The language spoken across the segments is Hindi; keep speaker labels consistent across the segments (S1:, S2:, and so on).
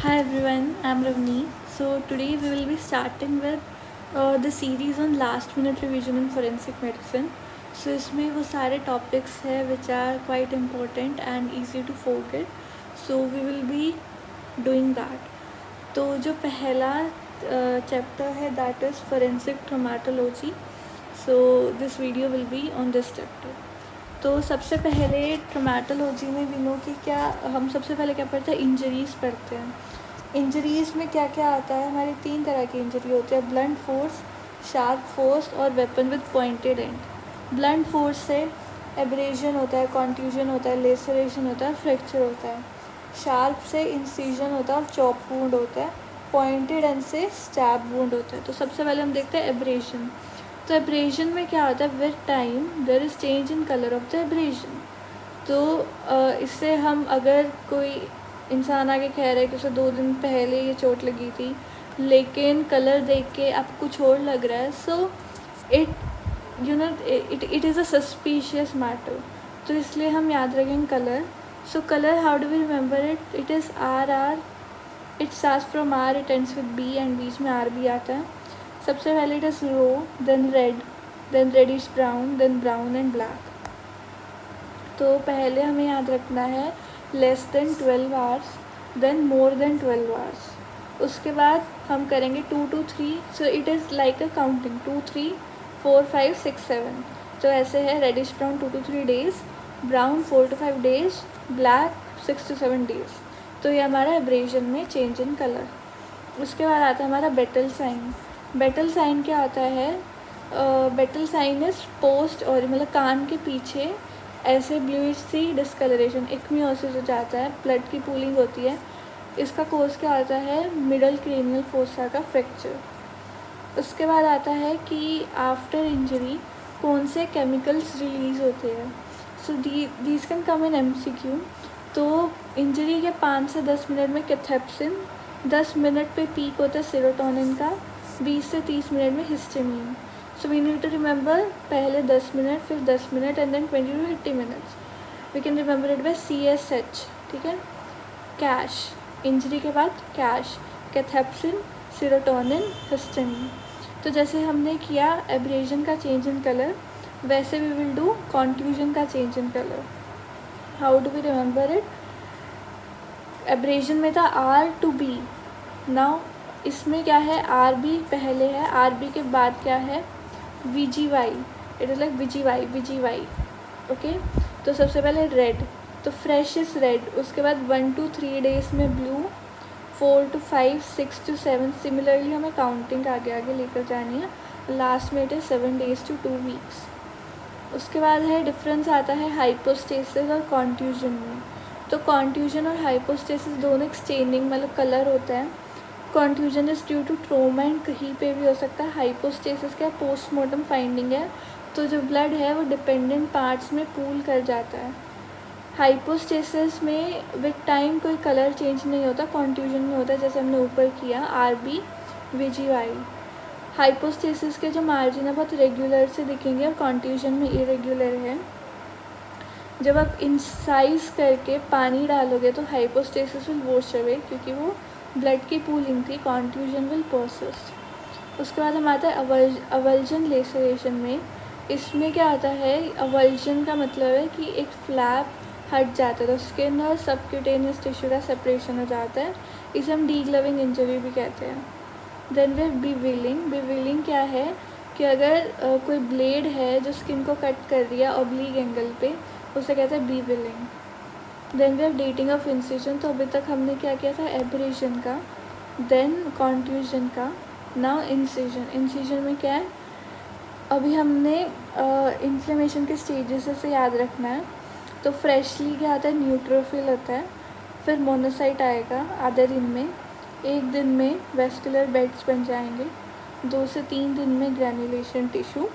S1: Hi everyone, I'm Ravni. So today we will be starting with the series on last minute revision in forensic medicine. So इसमें वो सारे topics है which are quite important and easy to forget. So we will be doing that. तो जो पहला chapter है that is forensic traumatology. So this video will be on this chapter. तो सबसे पहले ट्रोमेटोलॉजी में वी नो कि क्या हम सबसे पहले क्या पढ़ते हैं, इंजरीज़ पढ़ते हैं। इंजरीज़ में क्या क्या आता है, हमारी 3 तरह की इंजरी होती है, ब्लंट फोर्स, शार्प फोर्स और weapon with pointed and. Blunt force से एब्रेजन होता है, कॉन्ट्यूजन होता है, लेसरेशन होता है, फ्रैक्चर होता है। शार्प से इंसिजन होता है और चॉप वुंड होता है। पॉइंटेड एंड से स्टैब वुंड होता है। तो सबसे पहले हम देखते हैं एब्रेजन। तो एब्रेजन में क्या होता है, with time there is change in colour of the abrasion. तो इससे हम अगर कोई इंसान आगे कह रहा है कि उसे 2 दिन पहले ये चोट लगी थी लेकिन कलर देख के आपको कुछ और लग रहा है, so it is a suspicious matter. तो इसलिए हम याद रखेंगे colour. So colour, how do we remember it, it is R, it starts from R, it ends with B and बीच में आर भी आता है। सबसे पहले it is row, then reddish brown, then brown and black. तो पहले हमें याद रखना है less than 12 hours, then more than 12 hours. उसके बाद हम करेंगे 2 to 3। So it is like a counting 2 3 4 5 6 7। तो ऐसे है, reddish brown 2 to 3 days, brown 4 to 5 days, black 6 to 7 days. तो ये हमारा एब्रेजन में चेंज इन कलर। उसके बाद आता है हमारा बेटल साइन। बेटल साइन क्या होता है, बेटल साइन इज़ पोस्ट, और मतलब कान के पीछे ऐसे ब्लूइश सी डिस्कलरेशन, इक्मियोसिस हो जाता है, ब्लड की पूलिंग होती है। इसका कोर्स क्या आता है, मिडल क्रेनियल फोसा का फ्रैक्चर। उसके बाद आता है कि आफ्टर इंजरी कौन से केमिकल्स रिलीज़ होते हैं। So these can come in MCQ। तो इंजरी के 5 से 10 मिनट में कैथेप्सिन, 10 मिनट पे पीक होता है सेरोटोनिन का, 20 से 30 मिनट में histamine. So we need to remember पहले 10 मिनट, फिर 10 minute and then 20 to 30 minutes. We can remember it by CSH, ठीक है। कैश, इंजरी के बाद कैश, कैथेप्सिन, सेरोटोनिन, हिस्टामिन। तो जैसे हमने किया एब्रेजन का चेंज इन कलर, वैसे वी विल डू कॉन्ट्यूजन का change in colour. How do we remember it, abrasion में था R to B। नाउ इसमें क्या है, RB पहले है, RB के बाद क्या है, VGY। It is like VGY। Okay. तो सबसे पहले रेड, तो फ्रेश इज रेड। उसके बाद 1 to 3 डेज़ में ब्लू, 4 to 5, 6 to 7। सिमिलरली हमें काउंटिंग आगे आगे लेकर जानी है। लास्ट में it is 7 days to 2 weeks। उसके बाद है डिफरेंस आता है हाइपोस्टेसिस और कॉन्ट्यूजन में। तो कॉन्ट्यूजन और हाइपोस्टेसिस दोनों एक्सचेंजिंग मतलब कलर होता है। Contusion is due to trauma and कहीं पे भी हो सकता है। हाइपोस्टेसिस क्या, पोस्टमार्टम फाइंडिंग है, तो जो ब्लड है वो डिपेंडेंट पार्ट्स में पूल कर जाता है। हाइपोस्टेसिस में विद टाइम कोई कलर चेंज नहीं होता, कॉन्ट्यूजन में होता है जैसे हमने ऊपर किया RB VGY। हाइपोस्टेसिस के जो मार्जिन है बहुत रेगुलर से दिखेंगे और कॉन्ट्यूजन में इरेगुलर है। जब आप इंसाइज करके पानी डालोगे तो हाइपोस्टेसिस विल वॉश अवे क्योंकि वो ब्लड की पूलिंग थी, कॉन्ट्यूजन विल परसिस्ट। उसके बाद हम आता है अवल्जन लेसरेशन में। इसमें क्या आता है, अवल्जन का मतलब है कि एक फ्लैप हट जाता है, तो स्किन और सबक्यूटेनियस टिश्यू का सेपरेशन हो जाता है। इसे हम डीग्लविंग इंजरी भी कहते हैं। देन वे बिविलिंग क्या है कि अगर कोई ब्लेड है जो स्किन को कट कर रही है ऑब्लिक एंगल पे, उसे कहते हैं bevelling. Then way dating of incision. तो अभी तक हमने क्या किया था, एब्रेजन का, देन कॉन्ट्यूजन का, नाउ इंसिजन में क्या है, अभी हमने इन्फ्लेमेशन के स्टेजेस से याद रखना है। तो फ्रेशली क्या आता है, न्यूट्रोफिल होता है, फिर मोनोसाइट आएगा आधे दिन में, 1 दिन में वेस्कुलर बेड्स बन जाएंगे, 2 से 3 दिन में ग्रैन्युलेशन टिश्यू,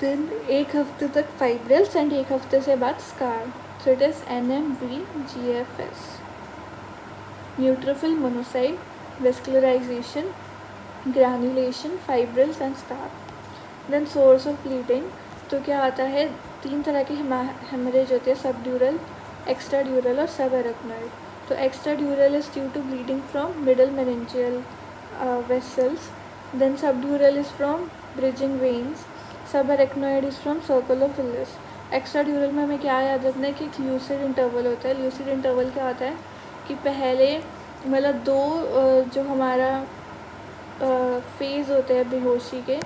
S1: देन 1 हफ्ते तक फाइब्रिल्स एंड 1 हफ्ते से बाद scar. So it is NMVGFS, neutrophil, monocyte, vascularisation, granulation, fibrils and scar. Then source of bleeding. तो क्या आता है, 3 तरह की हेमरेज होती है, सबड्यूरल, एक्स्ट्रा ड्यूरल और सब एरेक्नॉइड। तो extradural is due to bleeding from middle meningeal vessels. Then subdural is from bridging veins. Subarachnoid is from circle of Willis. Extradural में हमें क्या याद रखना है कि एक ल्यूसिड इंटरवल होता है. ल्यूसिड इंटरवल क्या होता है कि पहले मतलब दो जो हमारा फेज़ होते हैं बेहोशी के,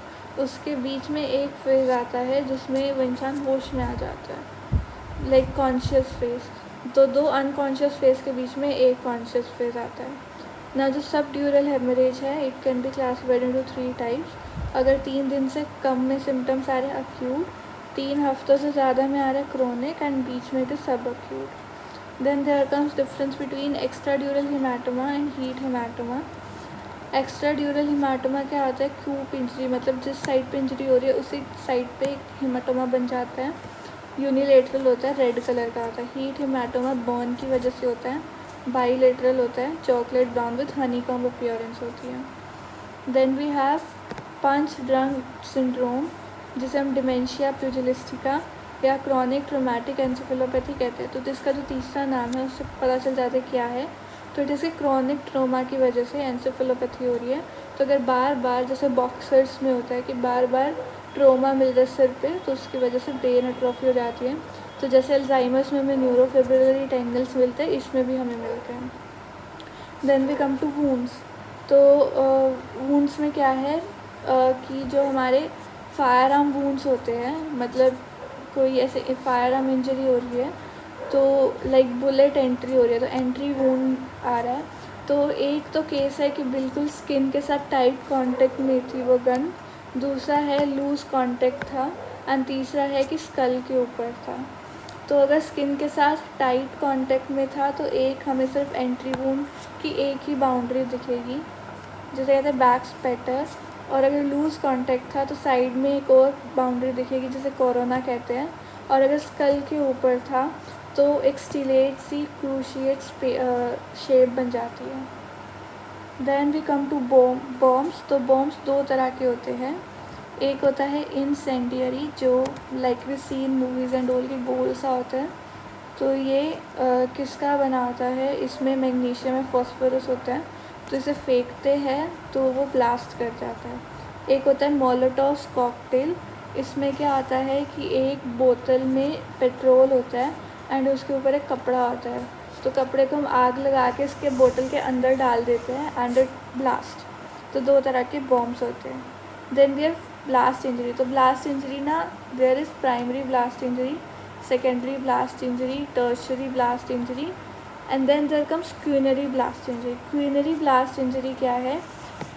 S1: उसके बीच में एक फेज़ आता है जिसमें वो इंसान होश में आ जाता है, लाइक कॉन्शियस फेज़. तो दो अनकॉन्शियस फेज़ के बीच में एक कॉन्शियस फेज़ आता है ना. जो सब ड्यूरल हेमरेज है it can be classified into 3 types. अगर 3 दिन से कम में सिम्टम्स आ रहे हैं अक्यूट, 3 हफ्तों से ज़्यादा में आ रहा है क्रोनिक, एंड बीच में तो सब acute. Then there comes difference between extradural haematoma and heat haematoma. Extradural haematoma क्या होता है, क्यूप इंजरी, मतलब जिस साइड पे इंजरी हो रही है उसी साइड पे एक हेमाटोमा बन जाता है. यूनिलेटरल होता है, रेड कलर का होता है. हीट हेमाटोमा बर्न की वजह से होता है. बाईलेटरल होता है, chocolate brown with honeycomb appearance होती है. Then we have punch drunk syndrome, जिसे हम डिमेंशिया प्यूजिलिस्टिका या क्रॉनिक ट्रोमेटिक एंसेफेलोपैथी कहते हैं. तो इसका जो तीसरा नाम है उससे पता चल जाता है क्या है. तो जैसे क्रॉनिक ट्रोमा की वजह से एंसेफेलोपैथी हो रही है. तो अगर बार बार जैसे बॉक्सर्स में होता है कि बार बार ट्रोमा मिल रहा है सिर पे, तो उसकी वजह से ब्रेन एट्रोफी हो जाती है. तो जैसे अल्जाइमर्स में हमें न्यूरोफिब्रिलरी टेंगल्स मिलते हैं, इसमें भी हमें मिलते हैं. Then we come to wounds. तो वूंड्स में क्या है कि जो हमारे फायर आर्म वूंड्स होते हैं, मतलब कोई ऐसे फायर आर्म इंजरी हो रही है तो लाइक बुलेट एंट्री हो रही है तो एंट्री वूंड आ रहा है. तो एक तो केस है कि बिल्कुल स्किन के साथ टाइट कांटेक्ट में थी वो गन, दूसरा है लूज़ कांटेक्ट था, एंड तीसरा है कि स्कल के ऊपर था. तो अगर स्किन के साथ टाइट कांटेक्ट में था तो एक हमें सिर्फ एंट्री वूंड की एक ही बाउंड्री दिखेगी, जिसे कहते हैं बैक स्पैटर. और अगर लूज़ कांटेक्ट था तो साइड में एक और बाउंड्री दिखेगी जिसे कोरोना कहते हैं. और अगर स्कल के ऊपर था तो एक स्टिलेट सी क्रूशिएट शेप बन जाती है. Then we come to bombs. तो बॉम्ब्स दो तरह के होते हैं. एक होता है इंसेंडियरी, जो like we see in movies and all, के गोल सा होता है. तो ये किसका बना होता है, इसमें मैग्नीशियम और फॉस्फोरस होता है. तो इसे फेंकते हैं तो वो ब्लास्ट कर जाता है. एक होता है मोलोटोव कॉकटेल. इसमें क्या आता है कि एक बोतल में पेट्रोल होता है एंड उसके ऊपर एक कपड़ा होता है. तो कपड़े को हम आग लगा के इसके बोतल के अंदर डाल देते हैं एंड इट ब्लास्ट. तो दो तरह के बॉम्ब्स होते हैं. Then we have blast injury. तो ब्लास्ट इंजरी ना, there is primary blast injury, secondary blast injury, tertiary blast injury, and then there comes quinary blast injury. Quinary blast injury क्या है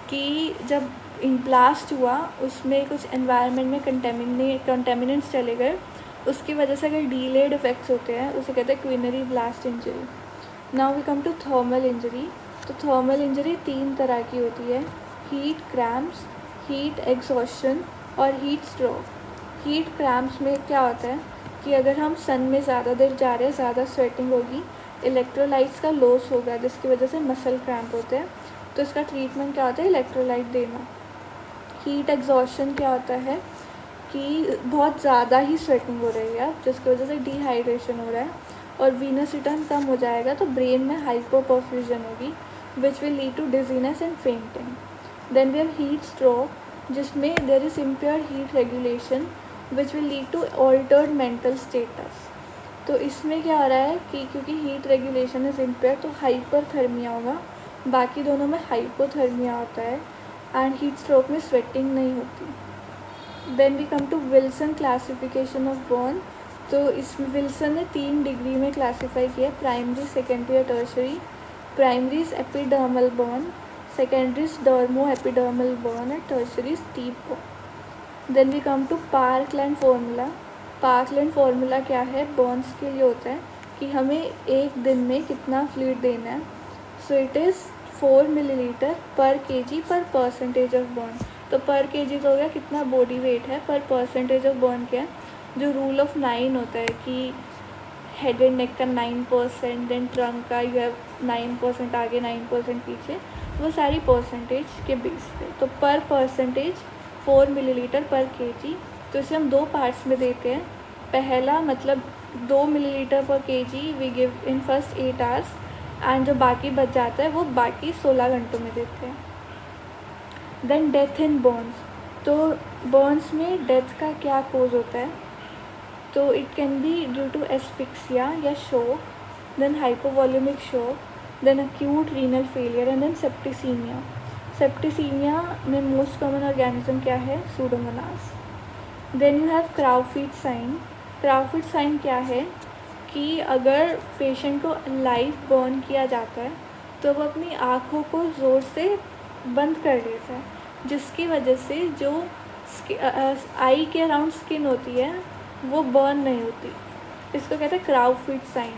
S1: कि जब ब्लास्ट हुआ उसमें कुछ एनवायरनमेंट में कंटेमिनेंट्स चले गए, उसकी वजह से अगर डीलेड इफेक्ट्स होते हैं उसे कहते हैं quinary blast injury. Now we come to thermal injury. तो थर्मल इंजरी 3 तरह की होती है, हीट क्रैम्प्स, हीट एग्जॉशन और हीट स्ट्रोक. हीट क्रैम्प्स में क्या होता है कि अगर हम सन में ज़्यादा देर जा रहे हैं, ज़्यादा स्वेटिंग होगी, इलेक्ट्रोलाइट्स का लॉस होगा जिसकी वजह से मसल क्रैम्प होते हैं. तो इसका ट्रीटमेंट क्या होता है, इलेक्ट्रोलाइट देना. हीट एग्जॉशन क्या होता है कि बहुत ज़्यादा ही स्वेटिंग हो रही है जिसकी वजह से डिहाइड्रेशन हो रहा है और वीनस रिटर्न कम हो जाएगा, तो ब्रेन में हाइपोपरफ्यूजन होगी which will lead to dizziness and fainting. Then we have heat stroke, जिसमें there is impaired heat regulation which will lead to altered mental status. तो इसमें क्या हो रहा है कि क्योंकि हीट रेगुलेशन इज इम्प्योर तो हाइपरथर्मिया होगा, बाकी दोनों में हाइपोथर्मिया होता है एंड हीट स्ट्रोक में स्वेटिंग नहीं होती. Then we come to Wilson classification of burn. तो इसमें विल्सन ने 3 डिग्री में क्लासीफाई किया, प्राइमरी, सेकेंडरी और tertiary. Primary is epidermal burn, secondary is dermo epidermal burn and tertiary is deep burn. Then we come to Parkland formula. Parkland formula क्या है, बर्न्स के लिए होता है कि हमें एक दिन में कितना फ्लूइड देना है. So it is 4 millilitre per KG पर परसेंटेज ऑफ बर्न. तो पर केजी तो हो गया कितना बॉडी वेट है, पर परसेंटेज ऑफ बर्न क्या है, जो रूल ऑफ 9 होता है कि हेड एंड नेक का 9%, देन ट्रंक का यू हैव 9% आगे 9% पीछे, वो सारी परसेंटेज के बेस पे. तो पर परसेंटेज 4 मिलीलीटर पर केजी. तो इसे हम 2 पार्ट्स में देते हैं. पहला मतलब 2 millilitre per KG we give in first 8 hours and जो बाकी बच जाता है वो बाकी 16 घंटों में देते हैं। देन डेथ इन बर्न्स, तो बर्न्स में डेथ का क्या कोज होता है? तो it can be due to asphyxia या shock, then hypovolaemic shock, then acute renal failure and then septicaemia. Septicaemia में मोस्ट कॉमन ऑर्गेनिज्म क्या है? Pseudomonas. Then you have crowfoot sign. Crowfoot sign क्या है कि अगर पेशेंट को लाइव बर्न किया जाता है तो वो अपनी आँखों को ज़ोर से बंद कर लेता है, जिसकी वजह से जो आई के अराउंड स्किन होती है वो बर्न नहीं होती। इसको कहते हैं crowfoot sign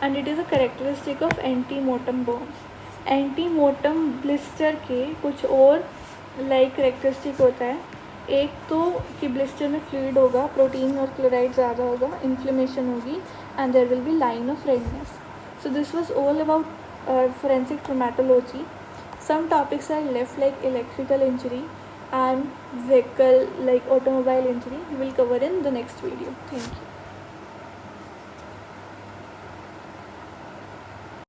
S1: and it is a characteristic of antemortem burns. Antemortem blister के कुछ और कैरेक्टरिस्टिक होता है। एक तो कि ब्लिस्टर में फ्लूइड होगा, प्रोटीन और क्लोराइड ज़्यादा होगा, इन्फ्लेमेशन होगी and there will be line of redness. So this was all about forensic traumatology. Some topics are left like electrical injury and vehicle like automobile injury we will cover in the next video. Thank you.